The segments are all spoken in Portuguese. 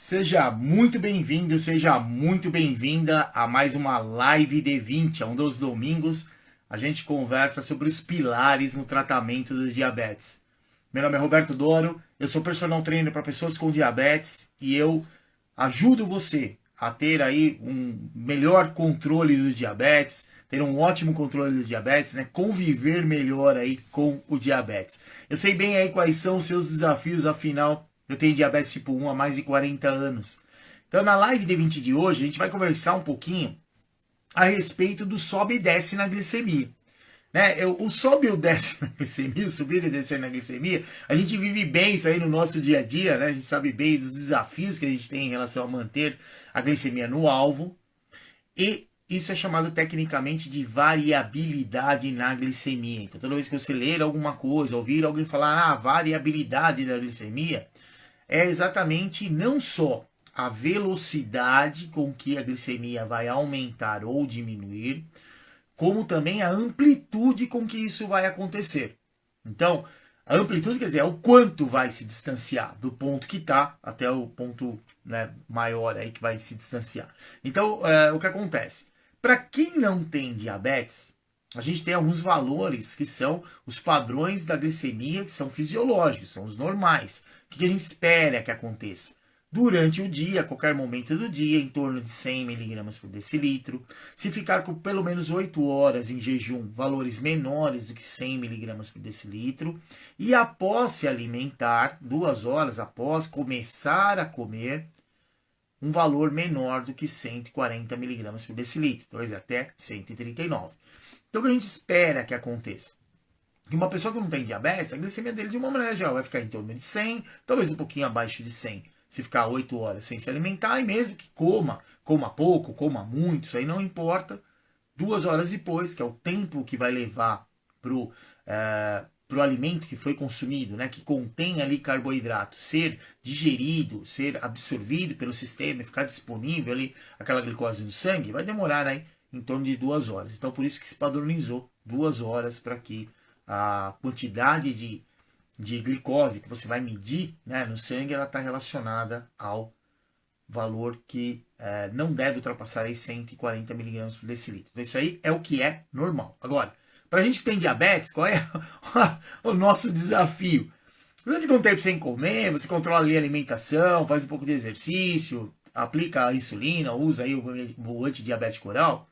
Seja muito bem-vindo, seja muito bem-vinda a mais uma Live D20, um dos domingos a gente conversa sobre os pilares no tratamento do diabetes. Meu nome é Roberto Doro, eu sou personal trainer para pessoas com diabetes e eu ajudo você a ter aí um melhor controle do diabetes, ter um ótimo controle do diabetes, né? Conviver melhor aí com o diabetes. Eu sei bem aí quais são os seus desafios, afinal, eu tenho diabetes tipo 1 há mais de 40 anos. Então, na live D20 de hoje, a gente vai conversar um pouquinho a respeito do sobe e desce na glicemia. Né? O sobe e o desce na glicemia, o subir e descer na glicemia, a gente vive bem isso aí no nosso dia a dia, né? A gente sabe bem dos desafios que a gente tem em relação a manter a glicemia no alvo. E isso é chamado tecnicamente de variabilidade na glicemia. Então, toda vez que você ler alguma coisa, ouvir alguém falar variabilidade da glicemia, é exatamente não só a velocidade com que a glicemia vai aumentar ou diminuir, como também a amplitude com que isso vai acontecer. Então, a amplitude quer dizer é o quanto vai se distanciar do ponto que está até o ponto, né, maior aí que vai se distanciar. Então, o que acontece? Para quem não tem diabetes, a gente tem alguns valores que são os padrões da glicemia, que são fisiológicos, são os normais. O que a gente espera que aconteça? Durante o dia, a qualquer momento do dia, em torno de 100 miligramas por decilitro. Se ficar com pelo menos 8 horas em jejum, valores menores do que 100 miligramas por decilitro. E após se alimentar, 2 horas após começar a comer, um valor menor do que 140 miligramas por decilitro. Então, até 139. Então, o que a gente espera que aconteça? Que uma pessoa que não tem diabetes, a glicemia dele, de uma maneira geral, vai ficar em torno de 100, talvez um pouquinho abaixo de 100, se ficar 8 horas sem se alimentar, e mesmo que coma pouco, coma muito, isso aí não importa. 2 horas depois, que é o tempo que vai levar pro alimento que foi consumido, né, que contém ali carboidrato, ser digerido, ser absorvido pelo sistema e ficar disponível ali, aquela glicose no sangue, vai demorar aí em torno de 2 horas. Então, por isso que se padronizou 2 horas para que a quantidade de glicose que você vai medir, né, no sangue, ela está relacionada ao valor que não deve ultrapassar aí 140 miligramas por decilitro. Então isso aí é o que é normal. Agora, para a gente que tem diabetes, qual é o nosso desafio? Você fica um tempo sem comer, você controla ali a alimentação, faz um pouco de exercício, aplica a insulina, usa aí o antidiabético oral,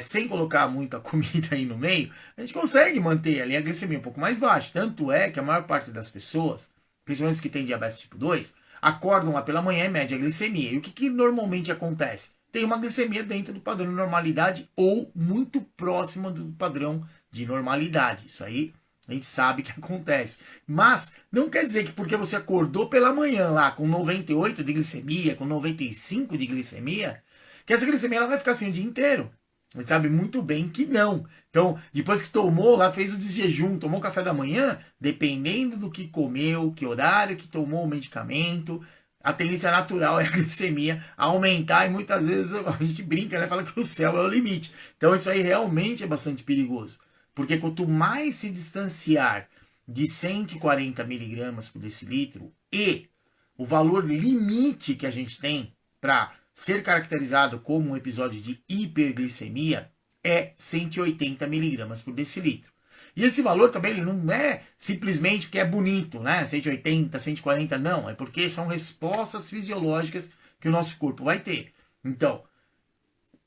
sem colocar muita comida aí no meio, a gente consegue manter ali a glicemia um pouco mais baixa. Tanto é que a maior parte das pessoas, principalmente os que têm diabetes tipo 2, acordam lá pela manhã e medem a glicemia. E o que normalmente acontece? Tem uma glicemia dentro do padrão de normalidade ou muito próxima do padrão de normalidade. Isso aí a gente sabe que acontece. Mas não quer dizer que porque você acordou pela manhã lá com 98 de glicemia, com 95 de glicemia, que essa glicemia ela vai ficar assim o dia inteiro. A gente sabe muito bem que não. Então, depois que tomou lá, fez o desjejum, tomou café da manhã, dependendo do que comeu, que horário que tomou o medicamento, a tendência natural é a glicemia aumentar e muitas vezes a gente brinca, né? Fala que o céu é o limite. Então, isso aí realmente é bastante perigoso. Porque quanto mais se distanciar de 140 miligramas por decilitro e o valor limite que a gente tem para ser caracterizado como um episódio de hiperglicemia é 180 miligramas por decilitro. E esse valor também ele não é simplesmente porque é bonito, né? 180, 140, não. É porque são respostas fisiológicas que o nosso corpo vai ter. Então,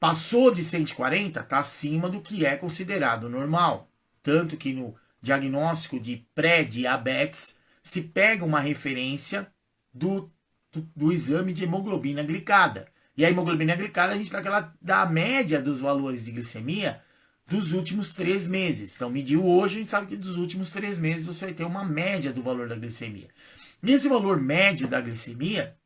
passou de 140, está acima do que é considerado normal. Tanto que no diagnóstico de pré-diabetes se pega uma referência do exame de hemoglobina glicada. E a hemoglobina glicada, a gente dá a média dos valores de glicemia dos últimos 3 meses. Então, mediu hoje, a gente sabe que dos últimos 3 meses você vai ter uma média do valor da glicemia. E esse valor médio da glicemia,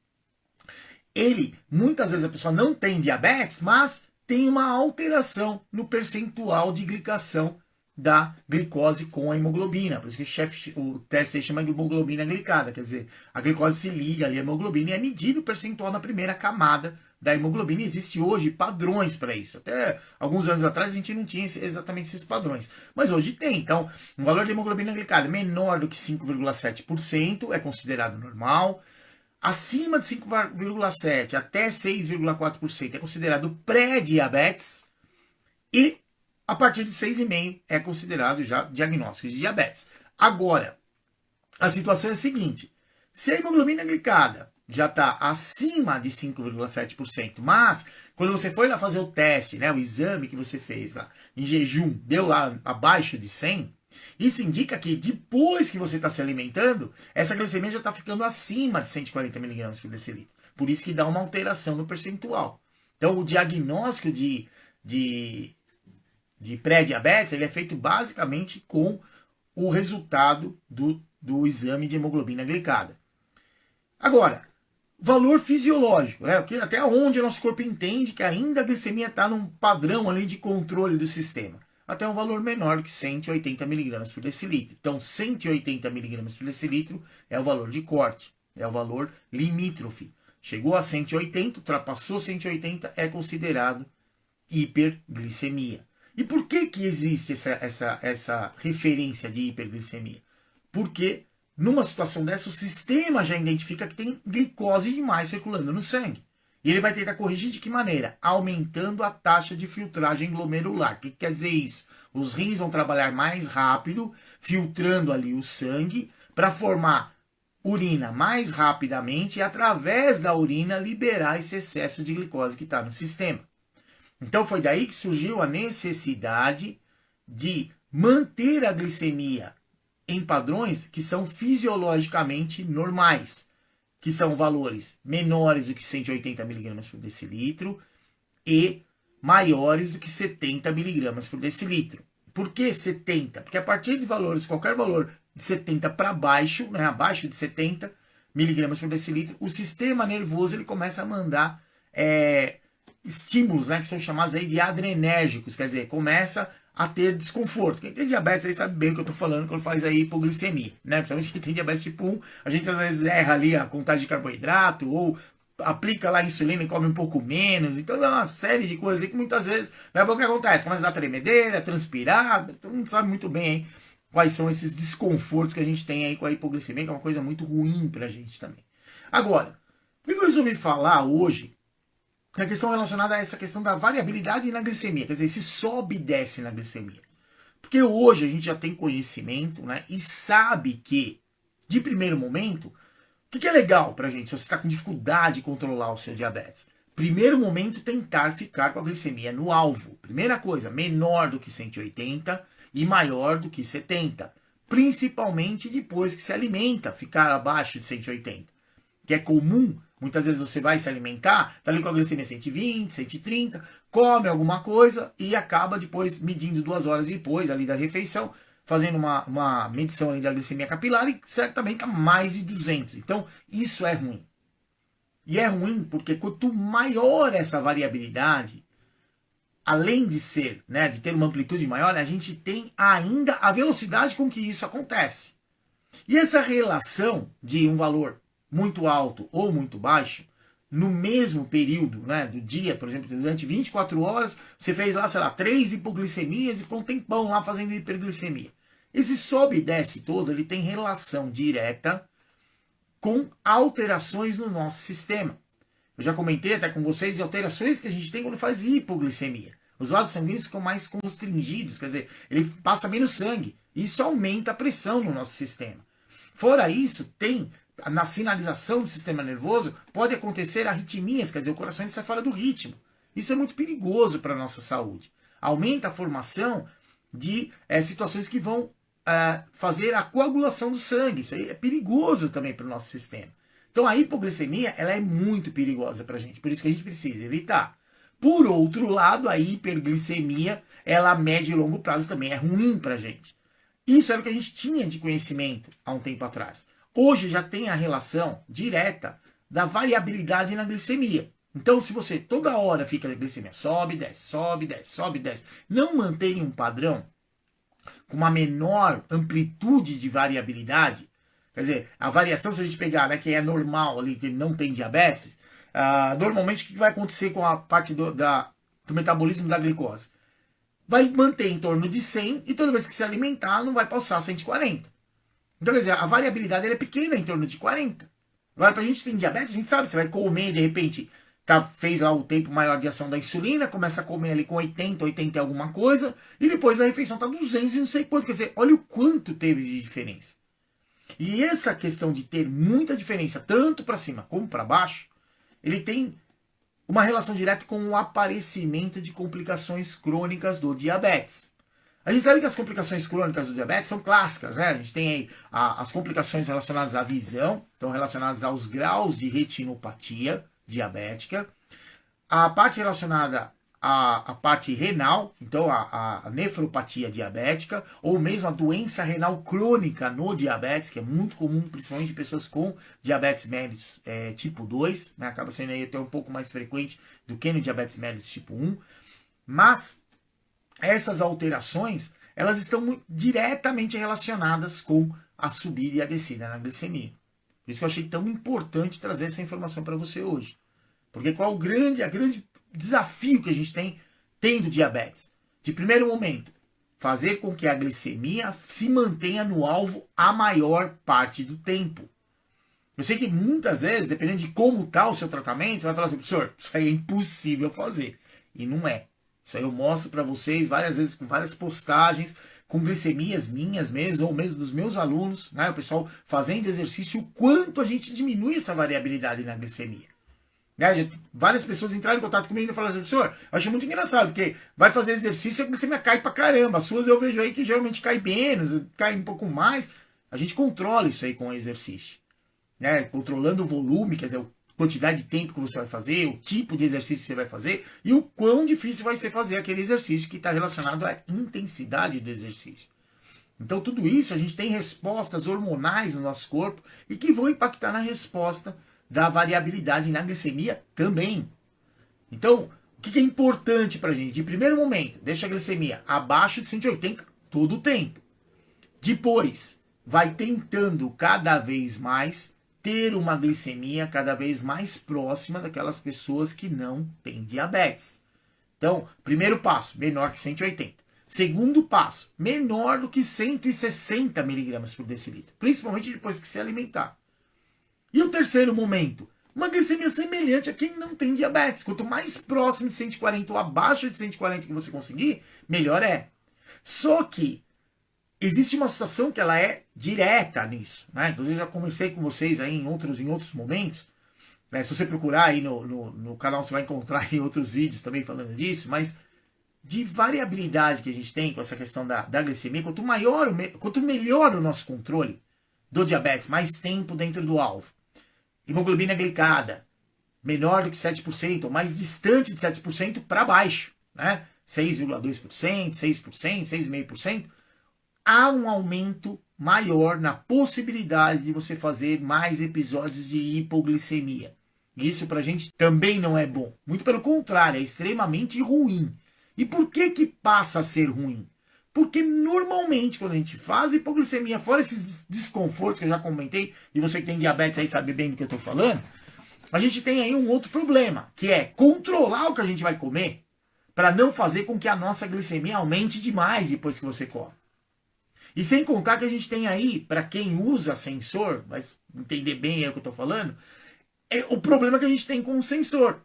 ele, muitas vezes a pessoa não tem diabetes, mas tem uma alteração no percentual de glicação da glicose com a hemoglobina. Por isso que o teste chama de hemoglobina glicada. Quer dizer, a glicose se liga ali à hemoglobina e é medido o percentual na primeira camada da hemoglobina. Existe hoje padrões para isso. Até alguns anos atrás a gente não tinha exatamente esses padrões. Mas hoje tem. Então, um valor de hemoglobina glicada menor do que 5,7% é considerado normal. Acima de 5,7% até 6,4% é considerado pré-diabetes e a partir de 6,5% é considerado já diagnóstico de diabetes. Agora, a situação é a seguinte, se a hemoglobina glicada já está acima de 5,7%, mas quando você foi lá fazer o teste, né, o exame que você fez lá em jejum, deu lá abaixo de 100, isso indica que depois que você está se alimentando, essa glicemia já está ficando acima de 140 mg por decilitro. Por isso que dá uma alteração no percentual. Então, o diagnóstico de pré-diabetes ele é feito basicamente com o resultado do exame de hemoglobina glicada. Agora, valor fisiológico, né? Porque até onde o nosso corpo entende que ainda a glicemia está num padrão ali de controle do sistema. Até um valor menor do que 180 mg por decilitro. Então, 180 mg por decilitro é o valor de corte, é o valor limítrofe. Chegou a 180, ultrapassou 180, é considerado hiperglicemia. E por que existe essa referência de hiperglicemia? Porque numa situação dessa, o sistema já identifica que tem glicose demais circulando no sangue. E ele vai tentar corrigir de que maneira? Aumentando a taxa de filtragem glomerular. O que quer dizer isso? Os rins vão trabalhar mais rápido, filtrando ali o sangue, para formar urina mais rapidamente e, através da urina, liberar esse excesso de glicose que está no sistema. Então foi daí que surgiu a necessidade de manter a glicemia em padrões que são fisiologicamente normais, que são valores menores do que 180 mg por decilitro e maiores do que 70 mg por decilitro. Por que 70? Porque a partir de valores, qualquer valor de 70 para baixo, né, abaixo de 70 mg por decilitro, o sistema nervoso ele começa a mandar estímulos, né, que são chamados aí de adrenérgicos, quer dizer, começa a ter desconforto. Quem tem diabetes aí sabe bem o que eu tô falando quando faz aí hipoglicemia, né? Principalmente quem tem diabetes tipo 1, a gente às vezes erra ali a contagem de carboidrato ou aplica lá a insulina e come um pouco menos. Então é uma série de coisas aí que muitas vezes, não é o que acontece, começa a dar tremedeira, transpirar, todo mundo sabe muito bem hein, quais são esses desconfortos que a gente tem aí com a hipoglicemia, que é uma coisa muito ruim pra gente também. Agora, o que eu resolvi falar hoje a questão relacionada a essa questão da variabilidade na glicemia, quer dizer, se sobe e desce na glicemia. Porque hoje a gente já tem conhecimento, né, e sabe que, de primeiro momento, o que é legal pra gente, se você está com dificuldade de controlar o seu diabetes? Primeiro momento, tentar ficar com a glicemia no alvo. Primeira coisa, menor do que 180 e maior do que 70. Principalmente depois que se alimenta, ficar abaixo de 180. Que é comum. Muitas vezes você vai se alimentar, tá ali com a glicemia 120, 130, come alguma coisa e acaba depois medindo 2 horas depois ali da refeição, fazendo uma medição ali da glicemia capilar e certamente tá mais de 200. Então, isso é ruim. E é ruim porque quanto maior essa variabilidade, além de ser, né, de ter uma amplitude maior, a gente tem ainda a velocidade com que isso acontece. E essa relação de um valor muito alto ou muito baixo, no mesmo período, né, do dia, por exemplo, durante 24 horas, você fez lá, sei lá, 3 hipoglicemias e ficou um tempão lá fazendo hiperglicemia. Esse sobe e desce todo, ele tem relação direta com alterações no nosso sistema. Eu já comentei até com vocês de alterações que a gente tem quando faz hipoglicemia. Os vasos sanguíneos ficam mais constringidos, quer dizer, ele passa menos sangue. Isso aumenta a pressão no nosso sistema. Fora isso, tem na sinalização do sistema nervoso, pode acontecer arritmias, quer dizer, o coração sai fora do ritmo. Isso é muito perigoso para a nossa saúde. Aumenta a formação de situações que vão fazer a coagulação do sangue. Isso aí é perigoso também para o nosso sistema. Então a hipoglicemia ela é muito perigosa para a gente, por isso que a gente precisa evitar. Por outro lado, a hiperglicemia, ela a médio e longo prazo também é ruim para a gente. Isso era o que a gente tinha de conhecimento há um tempo atrás. Hoje já tem a relação direta da variabilidade na glicemia. Então, se você toda hora fica a glicemia sobe, desce, sobe, desce, sobe, desce, não mantém um padrão com uma menor amplitude de variabilidade, quer dizer, a variação, se a gente pegar, né, que é normal ali, que não tem diabetes, normalmente o que vai acontecer com a parte do metabolismo da glicose? Vai manter em torno de 100 e toda vez que se alimentar não vai passar 140. Então, quer dizer, a variabilidade é pequena, em torno de 40. Agora, pra gente que tem diabetes, a gente sabe, você vai comer, de repente, fez lá o tempo maior de ação da insulina, começa a comer ali com 80, 80 e alguma coisa, e depois a refeição tá 200 e não sei quanto. Quer dizer, olha o quanto teve de diferença. E essa questão de ter muita diferença, tanto para cima como para baixo, ele tem uma relação direta com o aparecimento de complicações crônicas do diabetes. A gente sabe que as complicações crônicas do diabetes são clássicas, né? A gente tem aí as complicações relacionadas à visão, então relacionadas aos graus de retinopatia diabética, a parte relacionada à parte renal, então a nefropatia diabética, ou mesmo a doença renal crônica no diabetes, que é muito comum, principalmente em pessoas com diabetes mellitus tipo 2, né? Acaba sendo aí até um pouco mais frequente do que no diabetes mellitus tipo 1, mas essas alterações, elas estão diretamente relacionadas com a subida e a descida na glicemia. Por isso que eu achei tão importante trazer essa informação para você hoje. Porque qual o grande desafio que a gente tem tendo diabetes? De primeiro momento, fazer com que a glicemia se mantenha no alvo a maior parte do tempo. Eu sei que muitas vezes, dependendo de como está o seu tratamento, você vai falar assim, professor, isso aí é impossível fazer. E não é. Isso aí eu mostro para vocês várias vezes com várias postagens, com glicemias minhas mesmo, ou mesmo dos meus alunos, né? O pessoal fazendo exercício, o quanto a gente diminui essa variabilidade na glicemia. Né? Várias pessoas entraram em contato comigo e falaram assim, professor, eu acho muito engraçado, porque vai fazer exercício e a glicemia cai pra caramba. As suas eu vejo aí que geralmente cai menos, cai um pouco mais. A gente controla isso aí com o exercício. Né? Controlando o volume, quer dizer, quantidade de tempo que você vai fazer, o tipo de exercício que você vai fazer e o quão difícil vai ser fazer aquele exercício que está relacionado à intensidade do exercício. Então tudo isso a gente tem respostas hormonais no nosso corpo e que vão impactar na resposta da variabilidade na glicemia também. Então, o que é importante para a gente? De primeiro momento, deixa a glicemia abaixo de 180 todo o tempo. Depois, vai tentando cada vez mais ter uma glicemia cada vez mais próxima daquelas pessoas que não têm diabetes. Então, primeiro passo, menor que 180. Segundo passo, menor do que 160 miligramas por decilitro, principalmente depois que se alimentar. E o terceiro momento, uma glicemia semelhante a quem não tem diabetes. Quanto mais próximo de 140 ou abaixo de 140 que você conseguir, melhor é. Só que existe uma situação que ela é direta nisso, né? Inclusive eu já conversei com vocês aí em outros momentos. Né? Se você procurar aí no canal, você vai encontrar aí outros vídeos também falando disso, mas de variabilidade que a gente tem com essa questão da glicemia, quanto melhor o nosso controle do diabetes, mais tempo dentro do alvo. Hemoglobina glicada, menor do que 7%, ou mais distante de 7% para baixo, né? 6,2%, 6%, 6,5%. Há um aumento maior na possibilidade de você fazer mais episódios de hipoglicemia. Isso pra gente também não é bom. Muito pelo contrário, é extremamente ruim. E por que passa a ser ruim? Porque normalmente quando a gente faz hipoglicemia, fora esses desconfortos que eu já comentei, e você que tem diabetes aí sabe bem do que eu estou falando, a gente tem aí um outro problema, que é controlar o que a gente vai comer para não fazer com que a nossa glicemia aumente demais depois que você come. E sem contar que a gente tem aí, para quem usa sensor, vai entender bem aí o que eu estou falando, é o problema que a gente tem com o sensor.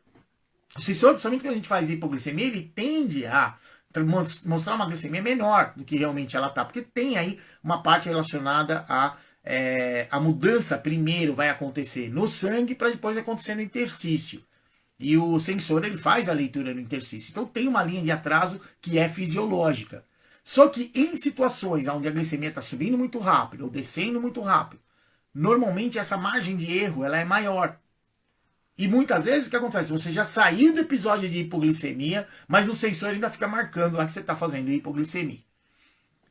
O sensor, principalmente quando a gente faz hipoglicemia, ele tende a mostrar uma glicemia menor do que realmente ela está, porque tem aí uma parte relacionada a mudança primeiro vai acontecer no sangue para depois acontecer no interstício. E o sensor ele faz a leitura no interstício. Então tem uma linha de atraso que é fisiológica. Só que em situações onde a glicemia está subindo muito rápido ou descendo muito rápido, normalmente essa margem de erro ela é maior. E muitas vezes o que acontece? Você já saiu do episódio de hipoglicemia, mas o sensor ainda fica marcando lá que você está fazendo hipoglicemia.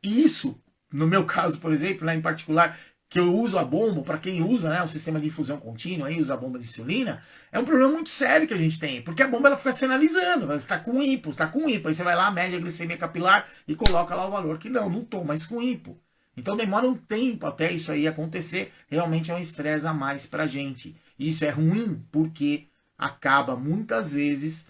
E isso, no meu caso, por exemplo, né, em particular, que eu uso a bomba, para quem usa né, o sistema de infusão contínua, aí, usa a bomba de insulina, é um problema muito sério que a gente tem, porque a bomba ela fica sinalizando, você está com hipo, está com hipo, aí você vai lá, mede a glicemia capilar e coloca lá o valor que não estou mais com hipo. Então demora um tempo até isso aí acontecer, realmente é um estresse a mais para a gente. Isso é ruim porque acaba muitas vezes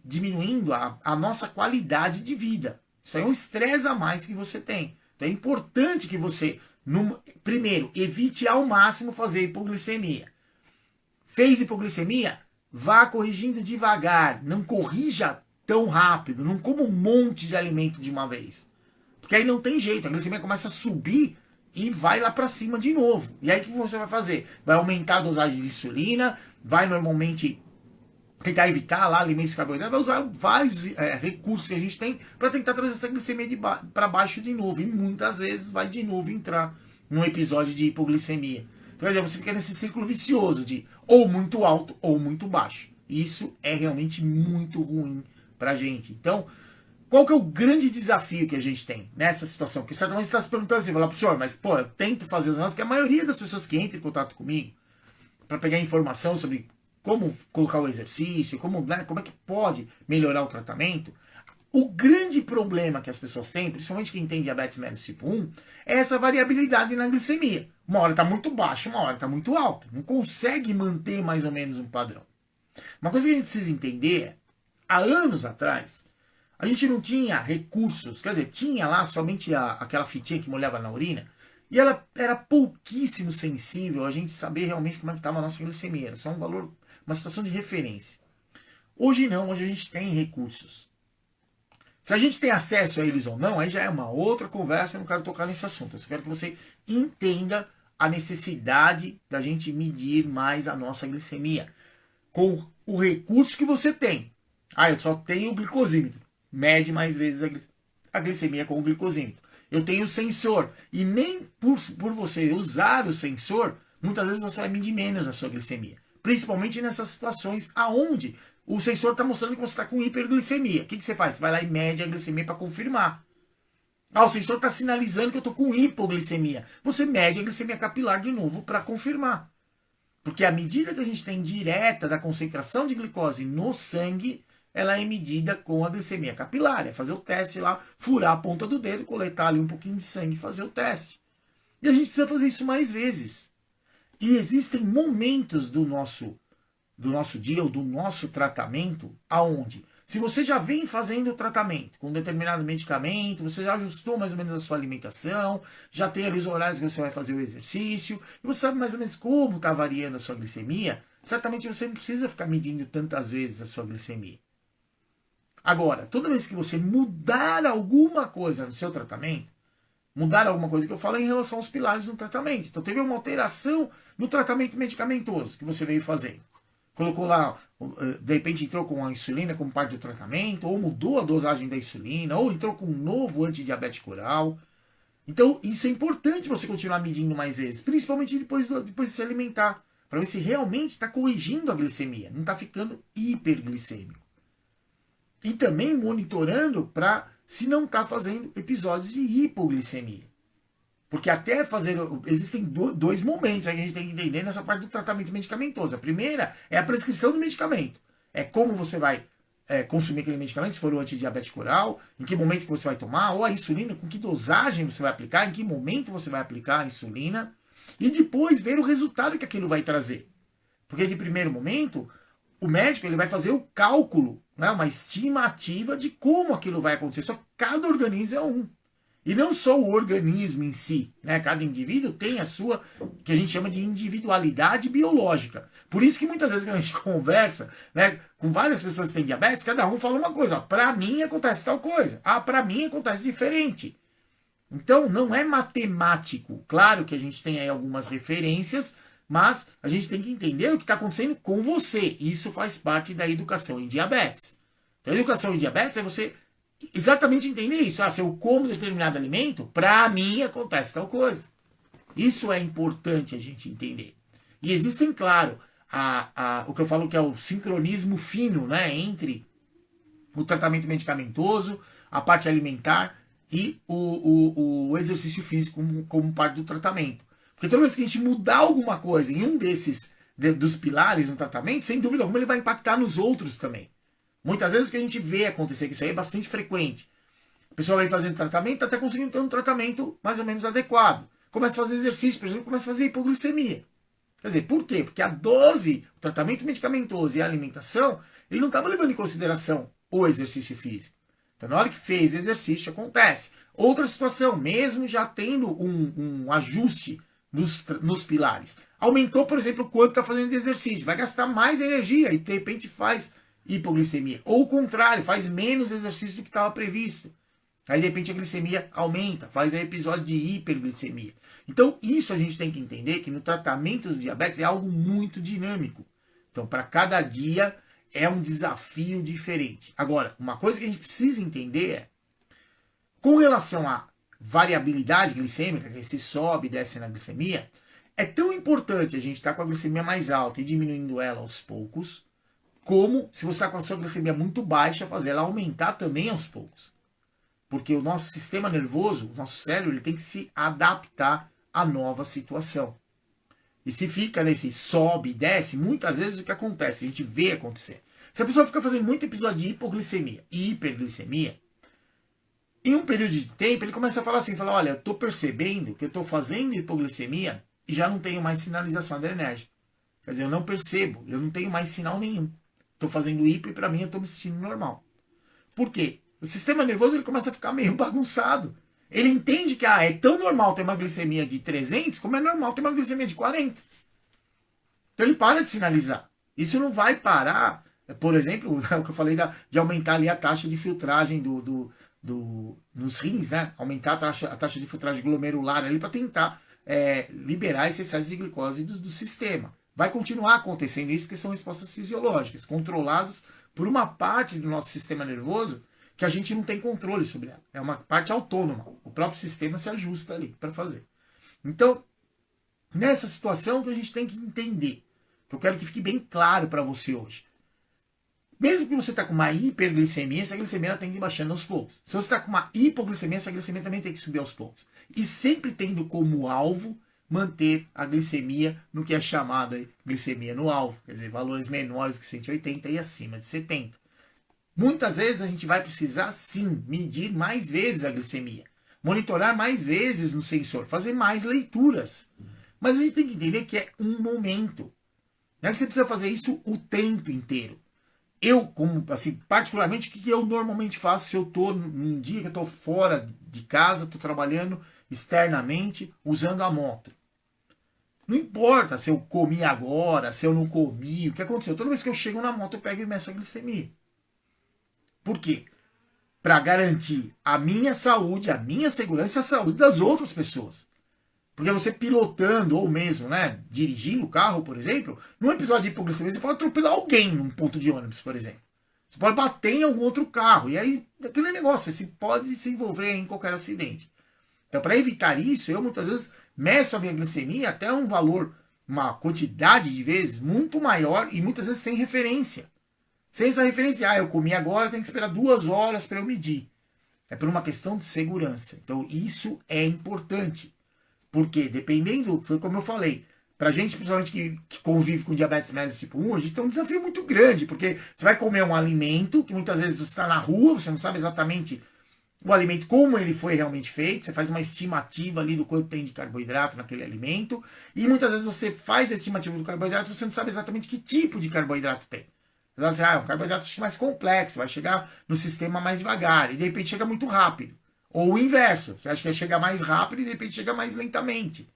diminuindo a nossa qualidade de vida. Isso é um estresse a mais que você tem. Então é importante que você Primeiro, evite ao máximo fazer hipoglicemia. Fez hipoglicemia? Vá corrigindo devagar. Não corrija tão rápido. Não coma um monte de alimento de uma vez. Porque aí não tem jeito. A glicemia começa a subir e vai lá para cima de novo. E aí o que você vai fazer? Vai aumentar a dosagem de insulina, vai normalmente tentar evitar lá alimentos carboidratos, vai usar vários recursos que a gente tem para tentar trazer essa glicemia para baixo de novo. E muitas vezes vai de novo entrar num episódio de hipoglicemia. Então, quer dizer, você fica nesse círculo vicioso de ou muito alto ou muito baixo. Isso é realmente muito ruim pra gente. Então, qual que é o grande desafio que a gente tem nessa situação? Porque certamente você está se perguntando assim, falar, senhor, mas pô, eu tento fazer os negócios, que a maioria das pessoas que entram em contato comigo para pegar informação sobre como colocar o exercício, como é que pode melhorar o tratamento, o grande problema que as pessoas têm, principalmente quem tem diabetes mellitus tipo 1, é essa variabilidade na glicemia. Uma hora está muito baixa, uma hora está muito alta. Não consegue manter mais ou menos um padrão. Uma coisa que a gente precisa entender é, há anos atrás, a gente não tinha recursos, quer dizer, tinha lá somente aquela fitinha que molhava na urina, e ela era pouquíssimo sensível a gente saber realmente como é que estava a nossa glicemia. Era só um valor, uma situação de referência. Hoje não, hoje a gente tem recursos. Se a gente tem acesso a eles ou não, aí já é uma outra conversa, eu não quero tocar nesse assunto. Eu só quero que você entenda a necessidade da gente medir mais a nossa glicemia com o recurso que você tem. Ah, eu só tenho o glicosímetro. Mede mais vezes a glicemia com o glicosímetro. Eu tenho o sensor. E nem por você usar o sensor, muitas vezes você vai medir menos a sua glicemia. Principalmente nessas situações aonde o sensor está mostrando que você está com hiperglicemia. O que você faz? Você vai lá e mede a glicemia para confirmar. Ah, o sensor está sinalizando que eu estou com hipoglicemia. Você mede a glicemia capilar de novo para confirmar. Porque a medida que a gente tem direta da concentração de glicose no sangue, ela é medida com a glicemia capilar. É fazer o teste lá, furar a ponta do dedo, coletar ali um pouquinho de sangue e fazer o teste. E a gente precisa fazer isso mais vezes. E existem momentos do nosso dia ou do nosso tratamento aonde, se você já vem fazendo o tratamento com determinado medicamento, você já ajustou mais ou menos a sua alimentação, já tem ali os horários que você vai fazer o exercício, e você sabe mais ou menos como está variando a sua glicemia, certamente você não precisa ficar medindo tantas vezes a sua glicemia. Agora, toda vez que você mudar alguma coisa no seu tratamento, mudar alguma coisa que eu falo em relação aos pilares no tratamento. Então teve uma alteração no tratamento medicamentoso que você veio fazendo. Colocou lá, de repente entrou com a insulina como parte do tratamento, ou mudou a dosagem da insulina, ou entrou com um novo antidiabético oral. Então isso é importante você continuar medindo mais vezes, principalmente depois de se alimentar, para ver se realmente está corrigindo a glicemia, não está ficando hiperglicêmico. E também monitorando para se não está fazendo episódios de hipoglicemia. Porque até fazer... Existem dois momentos que a gente tem que entender nessa parte do tratamento medicamentoso. A primeira é a prescrição do medicamento. É como você vai consumir aquele medicamento, se for o antidiabético oral, em que momento que você vai tomar, ou a insulina, com que dosagem você vai aplicar, em que momento você vai aplicar a insulina, e depois ver o resultado que aquilo vai trazer. Porque de primeiro momento, o médico ele vai fazer o cálculo, né, uma estimativa de como aquilo vai acontecer. Só que cada organismo é um. E não só o organismo em si, né? Cada indivíduo tem a sua, que a gente chama de individualidade biológica. Por isso que muitas vezes quando a gente conversa, né, com várias pessoas que têm diabetes, cada um fala uma coisa. Para mim acontece tal coisa. Ah, para mim acontece diferente. Então não é matemático. Claro que a gente tem aí algumas referências, mas a gente tem que entender o que está acontecendo com você. Isso faz parte da educação em diabetes. Então a educação em diabetes é você exatamente entender isso. Ah, se eu como determinado alimento, para mim acontece tal coisa. Isso é importante a gente entender. E existem, claro, o que eu falo que é o sincronismo fino, né, entre o tratamento medicamentoso, a parte alimentar e o exercício físico como parte do tratamento. Porque toda vez que a gente mudar alguma coisa em um dos pilares no tratamento, sem dúvida alguma ele vai impactar nos outros também. Muitas vezes o que a gente vê acontecer, que isso aí é bastante frequente. A pessoa vai fazendo tratamento, até conseguindo ter um tratamento mais ou menos adequado. Começa a fazer exercício, por exemplo, começa a fazer hipoglicemia. Quer dizer, por quê? Porque a dose, o tratamento medicamentoso e a alimentação, ele não estava levando em consideração o exercício físico. Então, na hora que fez exercício, acontece. Outra situação, mesmo já tendo um ajuste nos pilares. Aumentou, por exemplo, o quanto está fazendo de exercício. Vai gastar mais energia e, de repente, faz hipoglicemia. Ou o contrário, faz menos exercício do que estava previsto. Aí, de repente, a glicemia aumenta, faz aí episódio de hiperglicemia. Então, isso a gente tem que entender que no tratamento do diabetes é algo muito dinâmico. Então, para cada dia é um desafio diferente. Agora, uma coisa que a gente precisa entender é, com relação à variabilidade glicêmica, que se sobe e desce na glicemia, é tão importante a gente estar com a glicemia mais alta e diminuindo ela aos poucos, como se você está com a sua glicemia muito baixa, fazer ela aumentar também aos poucos. Porque o nosso sistema nervoso, o nosso cérebro, ele tem que se adaptar à nova situação. E se fica nesse sobe e desce, muitas vezes o que acontece, a gente vê acontecer. Se a pessoa fica fazendo muito episódio de hipoglicemia e hiperglicemia, em um período de tempo ele começa a falar assim, fala, olha, eu estou percebendo que eu estou fazendo hipoglicemia e já não tenho mais sinalização adrenérgica. Quer dizer, eu não percebo, eu não tenho mais sinal nenhum. Estou fazendo hipo e para mim eu estou me sentindo normal. Por quê? O sistema nervoso ele começa a ficar meio bagunçado. Ele entende que é tão normal ter uma glicemia de 300 como é normal ter uma glicemia de 40. Então ele para de sinalizar. Isso não vai parar, por exemplo, o que eu falei de aumentar ali a taxa de filtragem nos rins, né? Aumentar a taxa de filtragem glomerular ali para tentar liberar esse excesso de glicose do sistema. Vai continuar acontecendo isso porque são respostas fisiológicas, controladas por uma parte do nosso sistema nervoso que a gente não tem controle sobre ela. É uma parte autônoma. O próprio sistema se ajusta ali para fazer. Então, nessa situação que a gente tem que entender, que eu quero que fique bem claro para você hoje. Mesmo que você está com uma hiperglicemia, essa glicemia tem que ir baixando aos poucos. Se você está com uma hipoglicemia, essa glicemia também tem que subir aos poucos. E sempre tendo como alvo manter a glicemia no que é chamado aí, glicemia no alvo. Quer dizer, valores menores que 180 e acima de 70. Muitas vezes a gente vai precisar, sim, medir mais vezes a glicemia. Monitorar mais vezes no sensor, fazer mais leituras. Mas a gente tem que entender que é um momento. Não é que você precisa fazer isso o tempo inteiro. Eu, como, assim, particularmente, o que eu normalmente faço se eu estou num dia que eu estou fora de casa, estou trabalhando externamente, usando a moto. Não importa se eu comi agora, se eu não comi, o que aconteceu. Toda vez que eu chego na moto, eu pego e meço a glicemia. Por quê? Para garantir a minha saúde, a minha segurança e a saúde das outras pessoas. Porque você pilotando, ou mesmo, né, dirigindo o carro, por exemplo, num episódio de hipoglicemia, você pode atropelar alguém num ponto de ônibus, por exemplo. Você pode bater em algum outro carro. E aí, aquele negócio, você pode se envolver em qualquer acidente. Então, para evitar isso, eu muitas vezes meço a minha glicemia até um valor, uma quantidade de vezes muito maior e muitas vezes sem referência. Sem essa referência, eu comi agora, tenho que esperar 2 horas para eu medir. É por uma questão de segurança. Então, isso é importante. Porque, dependendo, foi como eu falei, pra gente, principalmente que convive com diabetes mellitus tipo 1, a gente tem um desafio muito grande, porque você vai comer um alimento que muitas vezes você está na rua, você não sabe exatamente o alimento, como ele foi realmente feito, você faz uma estimativa ali do quanto tem de carboidrato naquele alimento, e muitas vezes você faz a estimativa do carboidrato, você não sabe exatamente que tipo de carboidrato tem. Você vai dizer, um carboidrato mais complexo, vai chegar no sistema mais devagar, e de repente chega muito rápido. Ou o inverso, você acha que vai chegar mais rápido e de repente chega mais lentamente.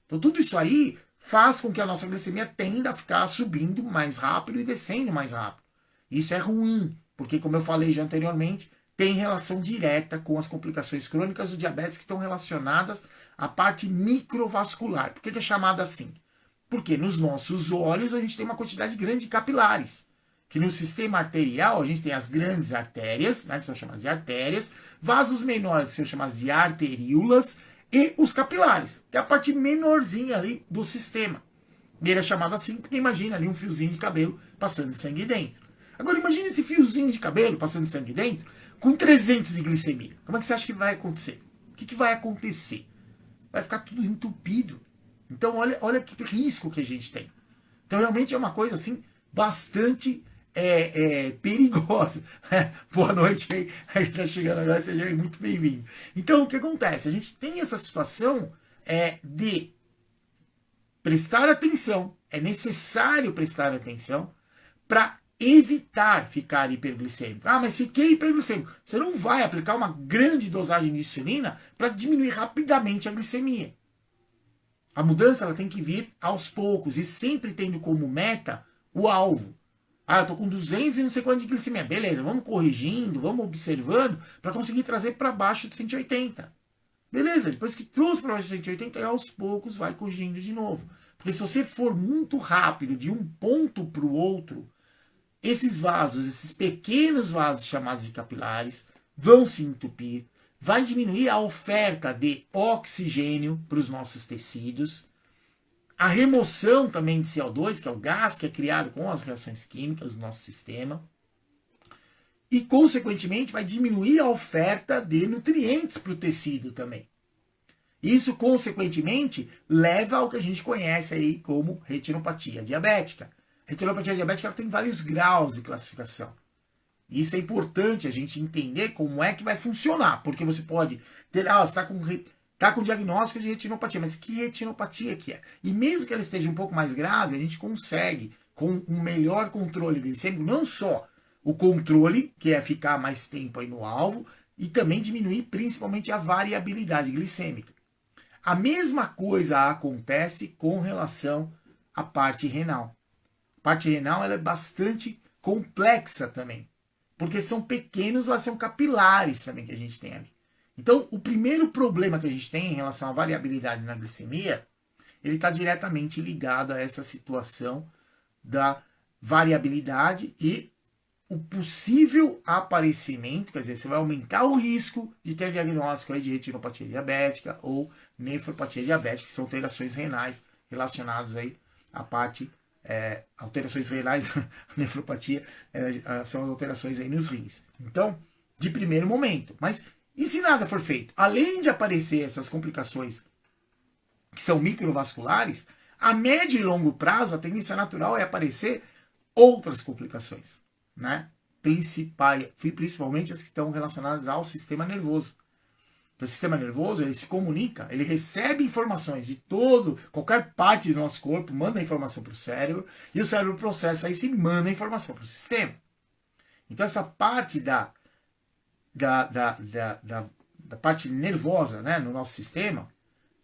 Então tudo isso aí faz com que a nossa glicemia tenda a ficar subindo mais rápido e descendo mais rápido. Isso é ruim, porque como eu falei já anteriormente, tem relação direta com as complicações crônicas do diabetes que estão relacionadas à parte microvascular. Por que é chamada assim? Porque nos nossos olhos a gente tem uma quantidade grande de capilares. Que no sistema arterial a gente tem as grandes artérias, né, que são chamadas de artérias, vasos menores que são chamados de arteríolas e os capilares, que é a parte menorzinha ali do sistema. E ele é chamado assim porque imagina ali um fiozinho de cabelo passando sangue dentro. Agora imagine esse fiozinho de cabelo passando sangue dentro com 300 de glicemia. Como é que você acha que vai acontecer? O que vai acontecer? Vai ficar tudo entupido. Então olha que risco que a gente tem. Então realmente é uma coisa assim bastante perigosa. Boa noite aí, a gente tá chegando agora, seja muito bem-vindo. Então, o que acontece? A gente tem essa situação de prestar atenção, é necessário prestar atenção para evitar ficar hiperglicêmico. Ah, mas fiquei hiperglicêmico. Você não vai aplicar uma grande dosagem de insulina para diminuir rapidamente a glicemia. A mudança ela tem que vir aos poucos e sempre tendo como meta o alvo. Ah, eu tô com 200 e não sei quanto de glicemia. Beleza, vamos corrigindo, vamos observando para conseguir trazer para baixo de 180. Beleza, depois que trouxe para baixo de 180, aos poucos vai corrigindo de novo. Porque se você for muito rápido de um ponto para o outro, esses vasos, esses pequenos vasos chamados de capilares, vão se entupir, vai diminuir a oferta de oxigênio para os nossos tecidos, a remoção também de CO2, que é o gás que é criado com as reações químicas do nosso sistema, e, consequentemente, vai diminuir a oferta de nutrientes para o tecido também. Isso, consequentemente, leva ao que a gente conhece aí como retinopatia diabética. A retinopatia diabética ela tem vários graus de classificação. Isso é importante a gente entender como é que vai funcionar, porque você pode ter, você está com diagnóstico de retinopatia, mas que retinopatia que é? E mesmo que ela esteja um pouco mais grave, a gente consegue, com um melhor controle glicêmico, não só o controle, que é ficar mais tempo aí no alvo, e também diminuir principalmente a variabilidade glicêmica. A mesma coisa acontece com relação à parte renal. A parte renal ela é bastante complexa também, porque são pequenos, mas são capilares também que a gente tem ali. Então, o primeiro problema que a gente tem em relação à variabilidade na glicemia, ele está diretamente ligado a essa situação da variabilidade e o possível aparecimento, quer dizer, você vai aumentar o risco de ter diagnóstico aí de retinopatia diabética ou nefropatia diabética, que são alterações renais relacionadas aí à parte, alterações renais, nefropatia, são alterações aí nos rins. Então, de primeiro momento, mas e se nada for feito? Além de aparecer essas complicações que são microvasculares, a médio e longo prazo, a tendência natural é aparecer outras complicações, né? Principalmente as que estão relacionadas ao sistema nervoso. Então, o sistema nervoso, ele se comunica, ele recebe informações de qualquer parte do nosso corpo, manda a informação para o cérebro, e o cérebro processa isso e manda a informação para o sistema. Então, essa parte da parte nervosa, né, no nosso sistema,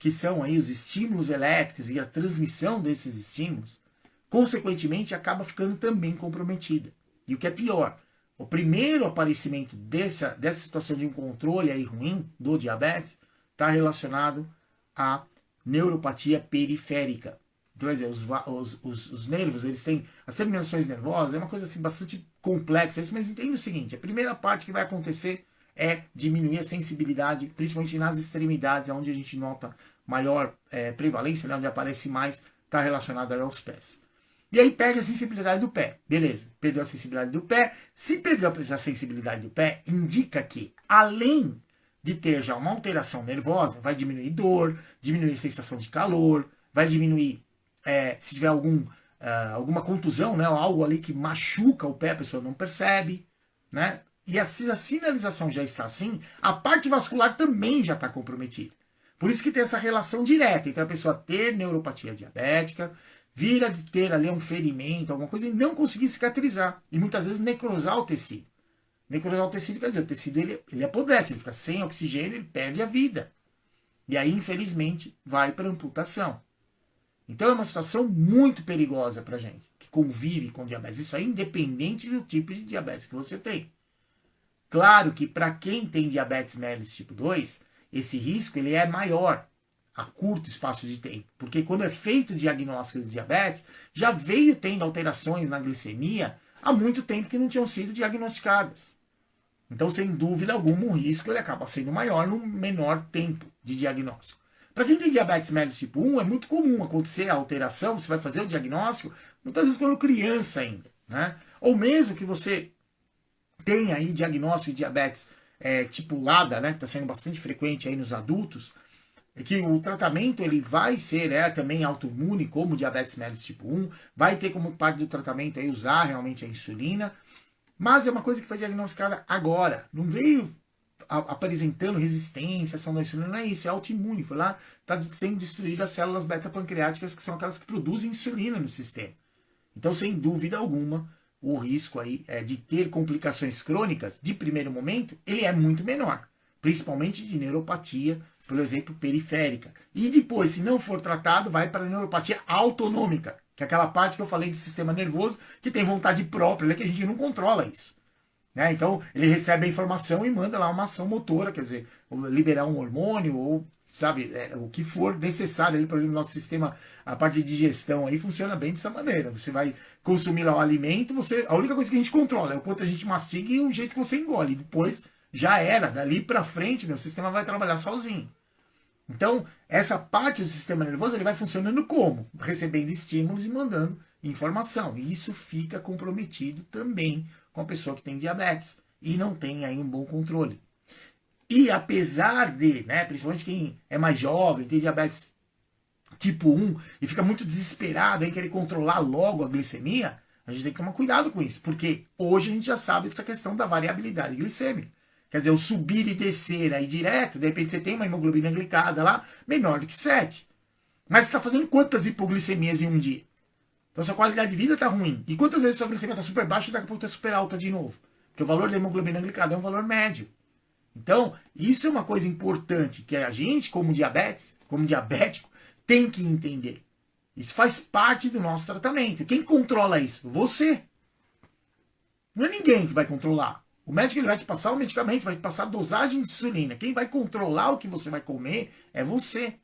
que são aí os estímulos elétricos e a transmissão desses estímulos, consequentemente acaba ficando também comprometida. E o que é pior, o primeiro aparecimento dessa situação de um controle aí ruim do diabetes está relacionado à neuropatia periférica. Então, quer dizer, os nervos, eles têm as terminações nervosas, é uma coisa assim bastante complexa, mas entende o seguinte, a primeira parte que vai acontecer é diminuir a sensibilidade, principalmente nas extremidades, onde a gente nota maior prevalência, né, onde aparece mais, está relacionado aos pés. E aí perde a sensibilidade do pé. Beleza, perdeu a sensibilidade do pé. Se perdeu a sensibilidade do pé, indica que, além de ter já uma alteração nervosa, vai diminuir dor, diminuir a sensação de calor, vai diminuir, se tiver alguma contusão, né, ou algo ali que machuca o pé, a pessoa não percebe, né? E se a sinalização já está assim, a parte vascular também já está comprometida. Por isso que tem essa relação direta entre a pessoa ter neuropatia diabética, vir a ter ali um ferimento, alguma coisa, e não conseguir cicatrizar. E muitas vezes necrosar o tecido. Necrosar o tecido quer dizer, o tecido ele apodrece, ele fica sem oxigênio, ele perde a vida. E aí, infelizmente, vai para amputação. Então é uma situação muito perigosa para a gente, que convive com diabetes. Isso é independente do tipo de diabetes que você tem. Claro que para quem tem diabetes mellitus tipo 2, esse risco ele é maior a curto espaço de tempo. Porque quando é feito o diagnóstico de diabetes, já veio tendo alterações na glicemia há muito tempo que não tinham sido diagnosticadas. Então, sem dúvida alguma, o risco ele acaba sendo maior no menor tempo de diagnóstico. Para quem tem diabetes mellitus tipo 1, é muito comum acontecer a alteração, você vai fazer o diagnóstico, muitas vezes quando criança ainda, né? Ou mesmo que você tenha aí diagnóstico de diabetes tipo LADA, né? Que está sendo bastante frequente aí nos adultos, que o tratamento ele vai ser também autoimune, como diabetes mellitus tipo 1, vai ter como parte do tratamento aí usar realmente a insulina, mas é uma coisa que foi diagnosticada agora, não veio apresentando resistência, ação da insulina, não é isso, é autoimune, foi lá, está sendo destruídas as células beta-pancreáticas, que são aquelas que produzem insulina no sistema. Então, sem dúvida alguma, o risco aí de ter complicações crônicas de primeiro momento, ele é muito menor, principalmente de neuropatia, por exemplo, periférica. E depois, se não for tratado, vai para a neuropatia autonômica, que é aquela parte que eu falei do sistema nervoso, que tem vontade própria, né, que a gente não controla isso. Né? Então, ele recebe a informação e manda lá uma ação motora, quer dizer, liberar um hormônio ou, sabe, o que for necessário ali para o nosso sistema, a parte de digestão aí funciona bem dessa maneira. Você vai consumir lá o alimento, a única coisa que a gente controla é o quanto a gente mastiga e o jeito que você engole. Depois, já era, dali para frente, meu sistema vai trabalhar sozinho. Então, essa parte do sistema nervoso ele vai funcionando como? Recebendo estímulos e mandando informação. E isso fica comprometido também com a pessoa que tem diabetes e não tem aí um bom controle. E apesar de, né, principalmente quem é mais jovem, tem diabetes tipo 1 e fica muito desesperado em querer controlar logo a glicemia, a gente tem que tomar cuidado com isso, porque hoje a gente já sabe dessa questão da variabilidade glicêmica. Quer dizer, o subir e descer aí direto, de repente você tem uma hemoglobina glicada lá menor do que 7. Mas você está fazendo quantas hipoglicemias em um dia? Então sua qualidade de vida está ruim. E quantas vezes sua glicemia está super baixa e daqui a pouco está super alta de novo? Porque o valor da hemoglobina glicada é um valor médio. Então, isso é uma coisa importante que a gente, como diabético, tem que entender. Isso faz parte do nosso tratamento. Quem controla isso? Você. Não é ninguém que vai controlar. O médico ele vai te passar o medicamento, vai te passar a dosagem de insulina. Quem vai controlar o que você vai comer é você.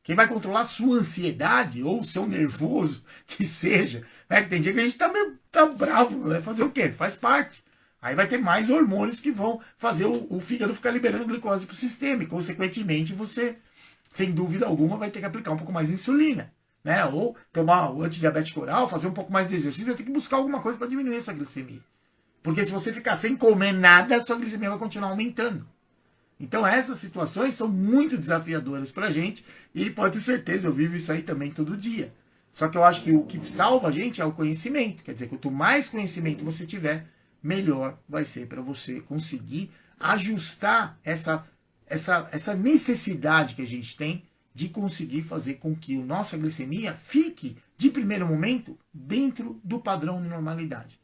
Quem vai controlar a sua ansiedade ou o seu nervoso, que seja. Né? Tem dia que a gente tá bravo, vai fazer o quê? Faz parte. Aí vai ter mais hormônios que vão fazer o fígado ficar liberando glicose para o sistema. E, consequentemente, você, sem dúvida alguma, vai ter que aplicar um pouco mais de insulina. Né? Ou tomar o antidiabético oral, fazer um pouco mais de exercício, vai ter que buscar alguma coisa para diminuir essa glicemia. Porque se você ficar sem comer nada, a sua glicemia vai continuar aumentando. Então essas situações são muito desafiadoras para a gente e pode ter certeza, eu vivo isso aí também todo dia. Só que eu acho que o que salva a gente é o conhecimento. Quer dizer, quanto mais conhecimento você tiver, melhor vai ser para você conseguir ajustar essa necessidade que a gente tem de conseguir fazer com que a nossa glicemia fique, de primeiro momento, dentro do padrão de normalidade.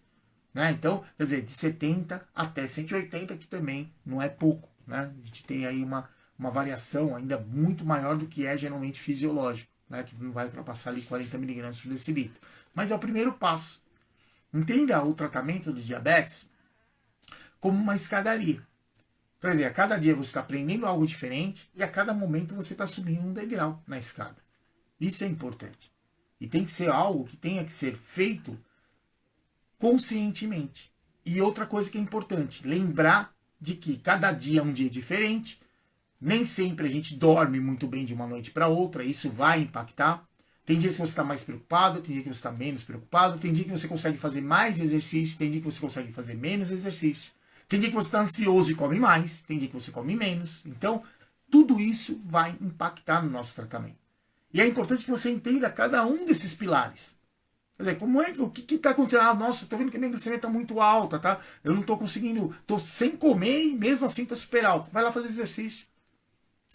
Né? Então, quer dizer, de 70 até 180, que também não é pouco. Né? A gente tem aí uma variação ainda muito maior do que é geralmente fisiológico, né? Que não vai ultrapassar ali 40 mg por decilitro. Mas é o primeiro passo. Entenda o tratamento do diabetes como uma escadaria. Quer dizer, a cada dia você está aprendendo algo diferente e a cada momento você está subindo um degrau na escada. Isso é importante. E tem que ser algo que tenha que ser feito conscientemente. E outra coisa que é importante, lembrar de que cada dia é um dia diferente, nem sempre a gente dorme muito bem de uma noite para outra, isso vai impactar. Tem dias que você está mais preocupado, tem dia que você está menos preocupado, tem dia que você consegue fazer mais exercício, tem dia que você consegue fazer menos exercício, tem dia que você está ansioso e come mais, tem dia que você come menos. Então, tudo isso vai impactar no nosso tratamento. E é importante que você entenda cada um desses pilares. Quer dizer, o que está acontecendo? Ah, nossa, estou vendo que a minha glicemia está muito alta, tá? Eu não estou conseguindo, estou sem comer e mesmo assim está super alto. Vai lá fazer exercício.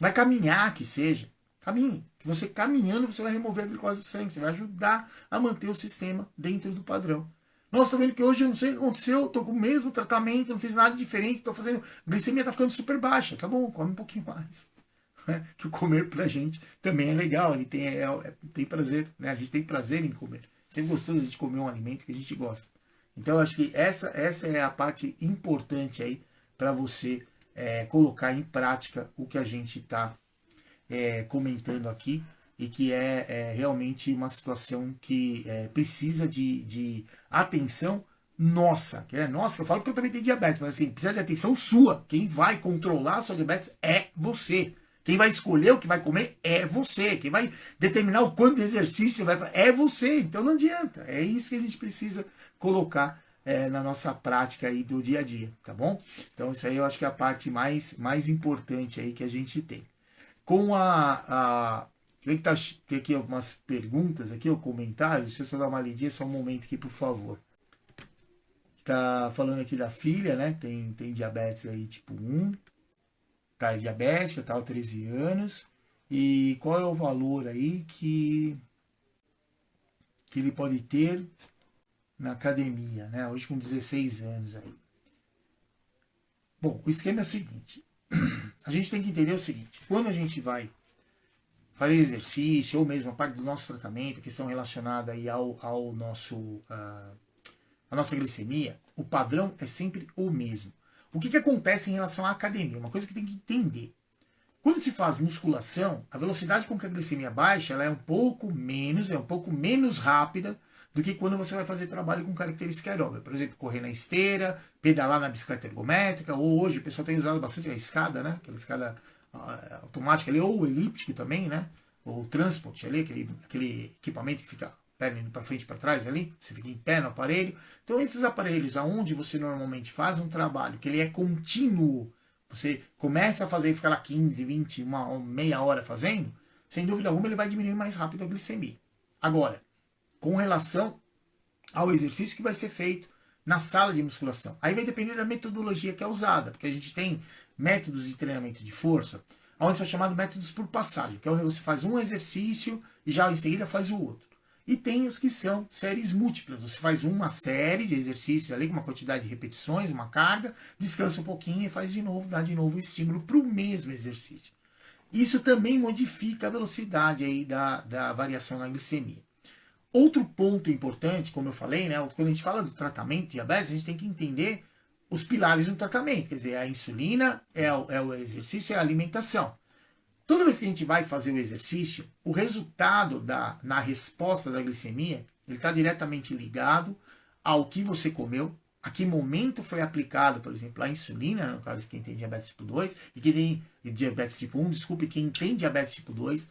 Vai caminhar, que seja. Caminhe. Que você caminhando, você vai remover a glicose do sangue. Você vai ajudar a manter o sistema dentro do padrão. Nossa, estou vendo que hoje eu não sei o que aconteceu, estou com o mesmo tratamento, não fiz nada diferente, estou fazendo. A glicemia está ficando super baixa. Tá bom, come um pouquinho mais. Que o comer pra gente também é legal. Ele tem prazer, né? A gente tem prazer em comer. Sempre gostoso de comer um alimento que a gente gosta. Então, eu acho que essa é a parte importante aí para você colocar em prática o que a gente está comentando aqui e que é realmente uma situação que precisa de atenção nossa. Que eu falo porque eu também tenho diabetes, mas assim, precisa de atenção sua. Quem vai controlar a sua diabetes é você. Quem vai escolher o que vai comer é você. Quem vai determinar o quanto de exercício você vai fazer é você. Então não adianta. É isso que a gente precisa colocar na nossa prática aí do dia a dia, tá bom? Então isso aí eu acho que é a parte mais importante aí que a gente tem. Com deixa eu ver que tem aqui algumas perguntas aqui, ou comentários. Deixa eu só dar uma lidinha, só um momento aqui, por favor. Tá falando aqui da filha, né? Tem diabetes aí tipo 1. Tá diabética, tá, 13 anos. E qual é o valor aí que ele pode ter na academia, né? Hoje com 16 anos aí. Bom, o esquema é o seguinte. A gente tem que entender o seguinte. Quando a gente vai fazer exercício, ou mesmo a parte do nosso tratamento, questão relacionada aí ao nosso, a nossa glicemia, o padrão é sempre o mesmo. O que acontece em relação à academia? Uma coisa que tem que entender. Quando se faz musculação, a velocidade com que a glicemia baixa ela é um pouco menos rápida do que quando você vai fazer trabalho com característica aeróbica. Por exemplo, correr na esteira, pedalar na bicicleta ergométrica, ou hoje o pessoal tem usado bastante a escada, né? Aquela escada automática ali, ou o elíptico também, né? Ou o transport ali, aquele equipamento que fica perna indo para frente e para trás ali, você fica em pé no aparelho. Então esses aparelhos aonde você normalmente faz um trabalho que ele é contínuo, você começa a fazer e fica lá 15, 20, meia hora fazendo, sem dúvida alguma ele vai diminuir mais rápido a glicemia. Agora, com relação ao exercício que vai ser feito na sala de musculação. Aí vai depender da metodologia que é usada, porque a gente tem métodos de treinamento de força, onde são chamados métodos por passagem, que é onde você faz um exercício e já em seguida faz o outro. E tem os que são séries múltiplas. Você faz uma série de exercícios ali com uma quantidade de repetições, uma carga, descansa um pouquinho e faz de novo, dá de novo o estímulo para o mesmo exercício. Isso também modifica a velocidade aí da variação na glicemia. Outro ponto importante, como eu falei, né, quando a gente fala do tratamento de diabetes, a gente tem que entender os pilares do tratamento. Quer dizer, a insulina, é o exercício e a alimentação. Toda vez que a gente vai fazer o exercício, o resultado na resposta da glicemia, ele está diretamente ligado ao que você comeu, a que momento foi aplicado, por exemplo, a insulina, no caso de quem tem diabetes tipo 2, e quem tem diabetes tipo 1, desculpe, quem tem diabetes tipo 2,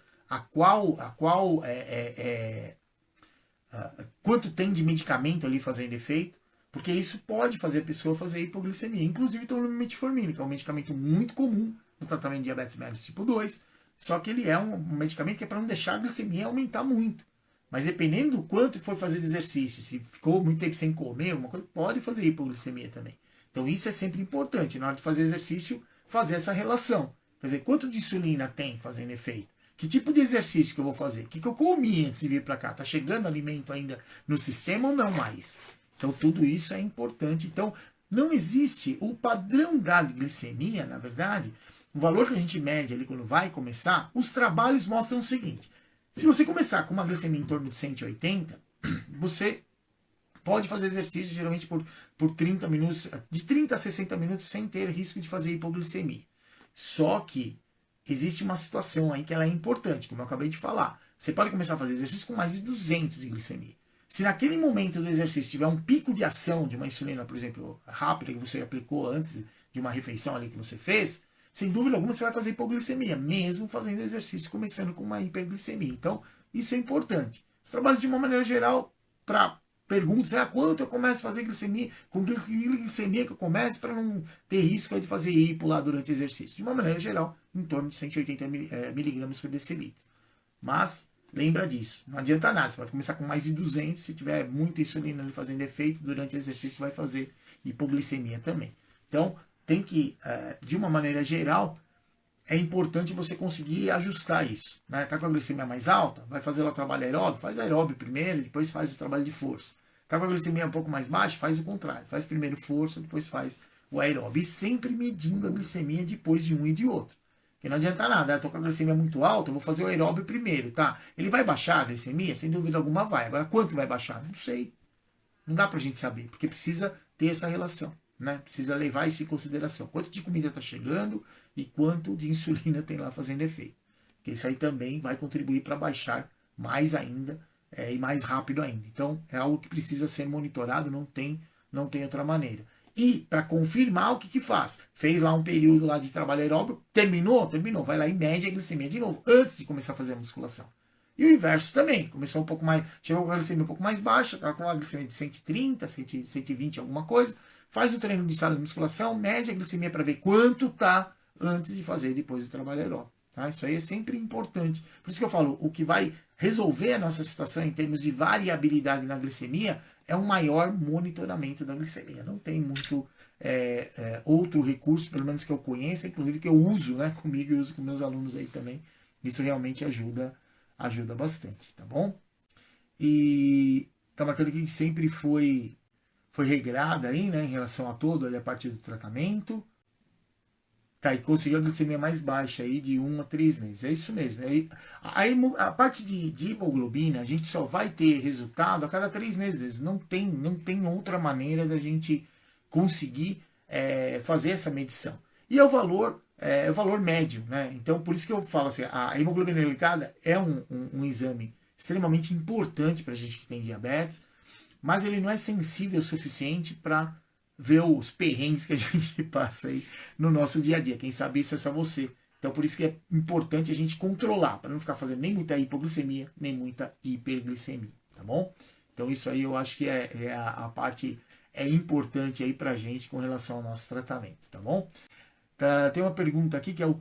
quanto tem de medicamento ali fazendo efeito, porque isso pode fazer a pessoa fazer hipoglicemia. Inclusive, o metformina, que é um medicamento muito comum no tratamento de diabetes mellitus tipo 2, só que ele é um medicamento que é para não deixar a glicemia aumentar muito. Mas dependendo do quanto for fazer de exercício, se ficou muito tempo sem comer, uma coisa pode fazer hipoglicemia também. Então isso é sempre importante, na hora de fazer exercício, fazer essa relação. Quer dizer, quanto de insulina tem fazendo efeito? Que tipo de exercício que eu vou fazer? O que eu comi antes de vir para cá? Está chegando alimento ainda no sistema ou não mais? Então tudo isso é importante. Então não existe o padrão da glicemia, na verdade, o valor que a gente mede ali quando vai começar, os trabalhos mostram o seguinte. Se você começar com uma glicemia em torno de 180, você pode fazer exercício geralmente por 30 minutos, de 30 a 60 minutos sem ter risco de fazer hipoglicemia. Só que existe uma situação aí que ela é importante, como eu acabei de falar. Você pode começar a fazer exercício com mais de 200 de glicemia. Se naquele momento do exercício tiver um pico de ação de uma insulina, por exemplo, rápida, que você aplicou antes de uma refeição ali que você fez, sem dúvida alguma você vai fazer hipoglicemia, mesmo fazendo exercício começando com uma hiperglicemia. Então, isso é importante. Os trabalhos, de uma maneira geral, para perguntas, quanto eu começo a fazer glicemia, com que glicemia que eu começo para não ter risco de fazer hipo lá durante o exercício. De uma maneira geral, em torno de 180 miligramas por decilitro. Mas, lembra disso, não adianta nada, você pode começar com mais de 200, se tiver muita insulina ali fazendo efeito, durante o exercício vai fazer hipoglicemia também. Então, tem que, de uma maneira geral, é importante você conseguir ajustar isso. Né? Tá com a glicemia mais alta? Vai fazer lá o trabalho aeróbio? Faz aeróbio primeiro, depois faz o trabalho de força. Tá com a glicemia um pouco mais baixa? Faz o contrário. Faz primeiro força, depois faz o aeróbio. E sempre medindo a glicemia depois de um e de outro. Porque não adianta nada, eu tô com a glicemia muito alta, eu vou fazer o aeróbio primeiro, tá? Ele vai baixar a glicemia? Sem dúvida alguma vai. Agora, quanto vai baixar? Não sei. Não dá pra gente saber, porque precisa ter essa relação. Né? Precisa levar isso em consideração. Quanto de comida está chegando e quanto de insulina tem lá fazendo efeito. Porque isso aí também vai contribuir para baixar mais ainda e mais rápido ainda. Então é algo que precisa ser monitorado, não tem outra maneira. E para confirmar o que faz? Fez lá um período lá de trabalho aeróbico, terminou, vai lá e mede a glicemia de novo, antes de começar a fazer a musculação. E o inverso também, começou um pouco mais, chegou com a glicemia um pouco mais baixa, estava com uma glicemia de 130, 120, alguma coisa, faz o treino de sala de musculação, mede a glicemia para ver quanto tá antes de fazer depois do trabalho aeróbico. Tá? Isso aí é sempre importante. Por isso que eu falo, o que vai resolver a nossa situação em termos de variabilidade na glicemia é um maior monitoramento da glicemia. Não tem muito outro recurso, pelo menos que eu conheça, inclusive que eu uso, né, comigo e uso com meus alunos aí também. Isso realmente ajuda bastante, tá bom? E tá marcando aqui que sempre foi regrada aí, né, em relação a todo, aí a partir do tratamento. Tá, e conseguiu a glicemia mais baixa aí de 1 a 3 meses. É isso mesmo. Aí, a parte de hemoglobina, a gente só vai ter resultado a cada 3 meses. Não tem outra maneira da gente conseguir fazer essa medição. E é o valor médio, né? Então, por isso que eu falo assim, a hemoglobina glicada é um exame extremamente importante para a gente que tem diabetes, mas ele não é sensível o suficiente para ver os perrengues que a gente passa aí no nosso dia a dia. Quem sabe isso é só você. Então por isso que é importante a gente controlar, para não ficar fazendo nem muita hipoglicemia, nem muita hiperglicemia, tá bom? Então isso aí eu acho que é a parte importante aí pra gente com relação ao nosso tratamento, tá bom? Tem uma pergunta aqui que é o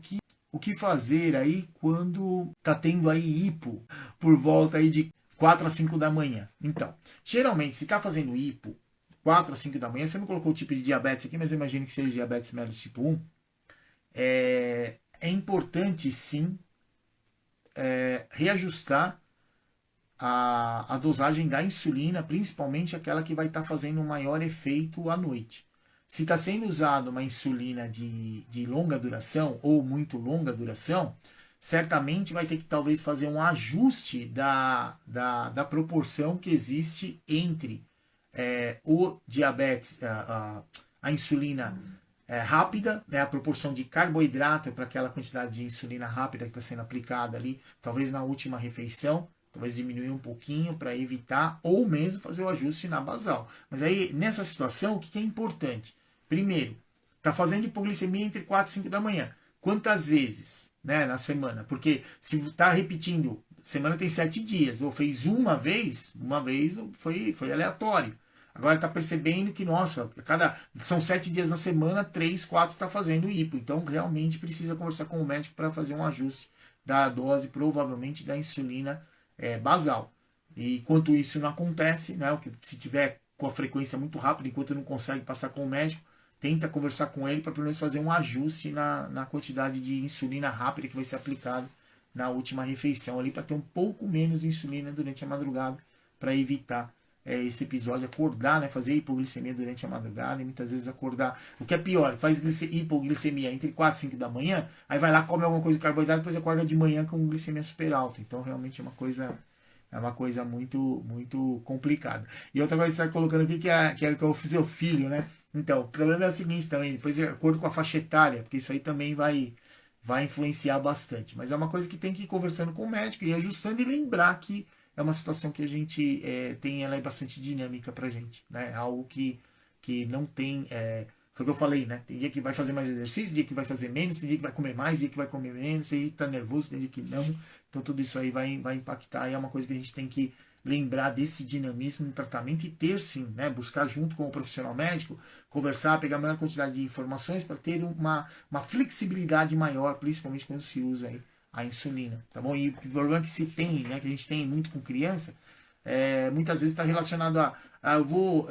que fazer aí quando tá tendo aí hipo por volta aí de 4 a 5 da manhã. Então, geralmente, se tá fazendo hipo 4 a 5 da manhã, você não colocou o tipo de diabetes aqui, mas eu imagino que seja diabetes mellitus tipo 1. É importante, sim, reajustar a dosagem da insulina, principalmente aquela que vai estar fazendo um maior efeito à noite. Se está sendo usada uma insulina de longa duração ou muito longa duração, certamente vai ter que talvez fazer um ajuste da proporção que existe entre o diabetes, a insulina rápida, né, a proporção de carboidrato para aquela quantidade de insulina rápida que está sendo aplicada ali, talvez na última refeição, talvez diminuir um pouquinho para evitar, ou mesmo fazer o ajuste na basal. Mas aí, nessa situação, o que é importante? Primeiro, está fazendo hipoglicemia entre 4 e 5 da manhã. Quantas vezes, né, na semana? Porque se está repetindo, semana tem 7 dias, ou fez uma vez foi aleatório. Agora está percebendo que, nossa, são 7 dias na semana, 3, 4 está fazendo hipo. Então, realmente precisa conversar com o médico para fazer um ajuste da dose, provavelmente da insulina basal. E enquanto isso não acontece, né, se tiver com a frequência muito rápida, enquanto não consegue passar com o médico, tenta conversar com ele para pelo menos fazer um ajuste na quantidade de insulina rápida que vai ser aplicada na última refeição ali, para ter um pouco menos de insulina durante a madrugada, para evitar esse episódio, acordar, né, fazer hipoglicemia durante a madrugada e muitas vezes acordar. O que é pior, faz hipoglicemia entre 4 e 5 da manhã, aí vai lá, come alguma coisa de carboidrato, depois acorda de manhã com glicemia super alta. Então realmente é uma coisa muito, muito complicada. E outra coisa que você está colocando aqui que é o seu filho, né? Então, o problema é o seguinte também, depois de acordo com a faixa etária, porque isso aí também vai influenciar bastante. Mas é uma coisa que tem que ir conversando com o médico e ajustando e lembrar que é uma situação que a gente tem, ela é bastante dinâmica pra gente, né? Algo que não tem, foi o que eu falei, né? Tem dia que vai fazer mais exercício, dia que vai fazer menos, tem dia que vai comer mais, dia que vai comer menos, tem dia que tá nervoso, tem dia que não. Então tudo isso aí vai impactar e é uma coisa que a gente tem que lembrar desse dinamismo no tratamento e ter sim, né? Buscar junto com o profissional médico, conversar, pegar a maior quantidade de informações para ter uma flexibilidade maior, principalmente quando se usa aí a insulina, tá bom? E o problema que se tem, né, que a gente tem muito com criança, muitas vezes está relacionado eu vou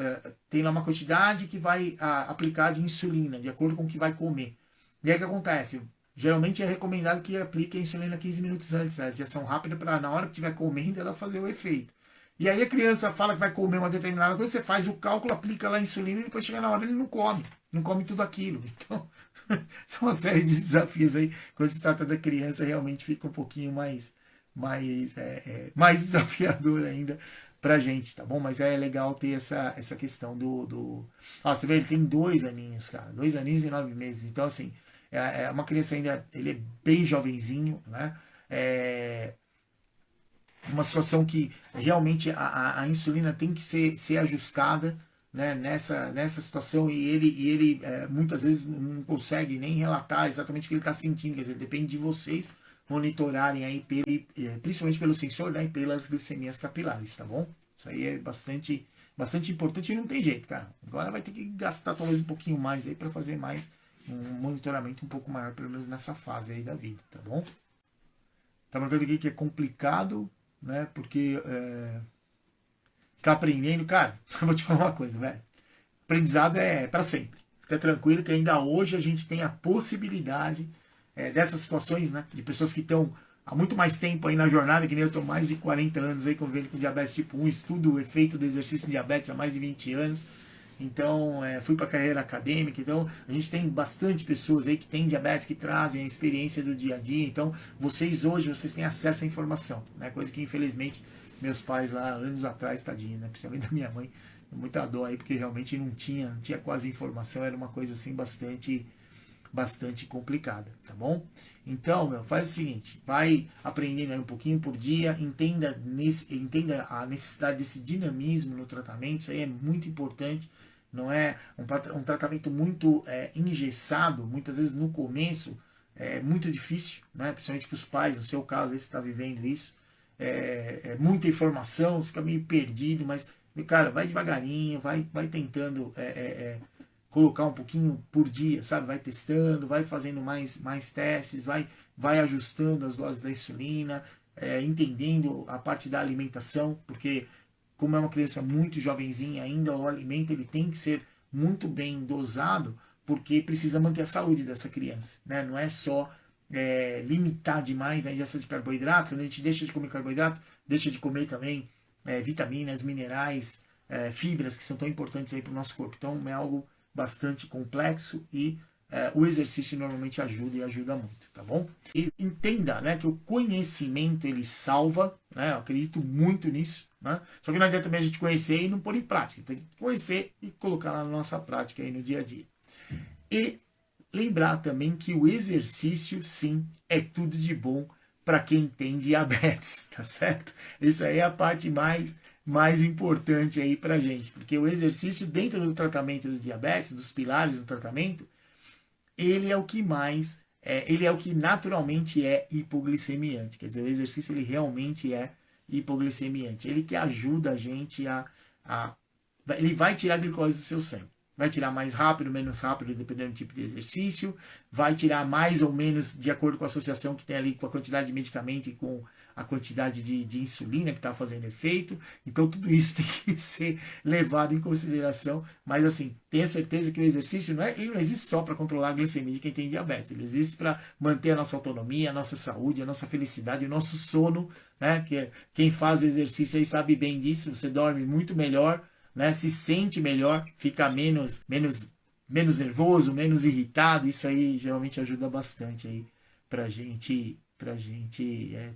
ter lá uma quantidade que vai aplicar de insulina, de acordo com o que vai comer. E aí o que acontece? Geralmente é recomendado que aplique a insulina 15 minutos antes, né, de ação rápida, para na hora que estiver comendo ela fazer o efeito. E aí a criança fala que vai comer uma determinada coisa, você faz o cálculo, aplica lá a insulina e depois chega na hora ele não come tudo aquilo. Então, são uma série de desafios aí. Quando se trata da criança, realmente fica um pouquinho mais desafiador ainda pra gente, tá bom? Mas é legal ter essa questão você vê, ele tem 2 aninhos, cara. 2 aninhos e 9 meses. Então, assim, é uma criança ainda, ele é bem jovenzinho, né? Uma situação que realmente a insulina tem que ser ajustada, né, nessa situação e ele muitas vezes não consegue nem relatar exatamente o que ele está sentindo, quer dizer, depende de vocês monitorarem aí, principalmente pelo sensor, né, e pelas glicemias capilares, tá bom? Isso aí é bastante importante e não tem jeito, cara. Agora vai ter que gastar talvez um pouquinho mais aí para fazer mais um monitoramento um pouco maior, pelo menos nessa fase aí da vida, tá bom? Tá marcando aqui que é complicado, né? Porque está aprendendo, cara. Eu vou te falar uma coisa, velho. Aprendizado é para sempre. Fica tranquilo que ainda hoje a gente tem a possibilidade dessas situações, né? De pessoas que estão há muito mais tempo aí na jornada, que nem eu estou mais de 40 anos aí convivendo com diabetes tipo 1, estudo o efeito do exercício de diabetes há mais de 20 anos. Então, fui para a carreira acadêmica, então a gente tem bastante pessoas aí que têm diabetes, que trazem a experiência do dia a dia. Então, vocês hoje, vocês têm acesso à informação, né? Coisa que infelizmente meus pais lá anos atrás, tadinho, né? Principalmente da minha mãe, muita dor aí, porque realmente não tinha quase informação, era uma coisa assim bastante complicada, tá bom? Então, faz o seguinte, vai aprendendo aí um pouquinho por dia, entenda a necessidade desse dinamismo no tratamento, isso aí é muito importante, não é um tratamento muito engessado, muitas vezes no começo é muito difícil, né? Principalmente para os pais, no seu caso, aí você está vivendo isso, muita informação, você fica meio perdido, mas, cara, vai devagarinho, vai tentando colocar um pouquinho por dia, sabe? Vai testando, vai fazendo mais testes, vai ajustando as doses da insulina, entendendo a parte da alimentação, porque como é uma criança muito jovenzinha ainda, o alimento ele tem que ser muito bem dosado, porque precisa manter a saúde dessa criança, né? Não é só limitar demais a ingestão de carboidrato. Quando a gente deixa de comer carboidrato, deixa de comer também vitaminas, minerais, fibras, que são tão importantes aí para o nosso corpo. Então é algo bastante complexo e o exercício normalmente ajuda e ajuda muito, tá bom? E entenda, né, que o conhecimento ele salva, né? Eu acredito muito nisso, né? Só que não adianta também a gente conhecer e não pôr em prática. Tem que conhecer e colocar na nossa prática aí no dia a dia. E lembrar também que o exercício, sim, é tudo de bom para quem tem diabetes, tá certo? Isso aí é a parte mais importante aí pra gente, porque o exercício dentro do tratamento do diabetes, dos pilares do tratamento, ele é o que ele é o que naturalmente é hipoglicemiante, quer dizer, o exercício ele realmente é hipoglicemiante, ele que ajuda a gente ele vai tirar a glicose do seu sangue, vai tirar mais rápido, menos rápido, dependendo do tipo de exercício, vai tirar mais ou menos de acordo com a associação que tem ali com a quantidade de medicamento e com a quantidade de insulina que está fazendo efeito. Então tudo isso tem que ser levado em consideração, mas assim, tenha certeza que o exercício ele não existe só para controlar a glicemia de quem tem diabetes, ele existe para manter a nossa autonomia, a nossa saúde, a nossa felicidade, o nosso sono, né? Que quem faz exercício aí sabe bem disso, você dorme muito melhor, né? Se sente melhor, fica menos nervoso, menos irritado. Isso aí geralmente ajuda bastante aí pra gente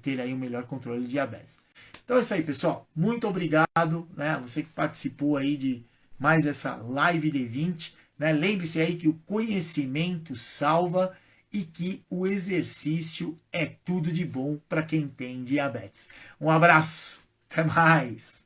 ter aí um melhor controle de diabetes. Então é isso aí, pessoal. Muito obrigado, né? Você que participou aí de mais essa live D20, né? Lembre-se aí que o conhecimento salva e que o exercício é tudo de bom para quem tem diabetes. Um abraço, até mais!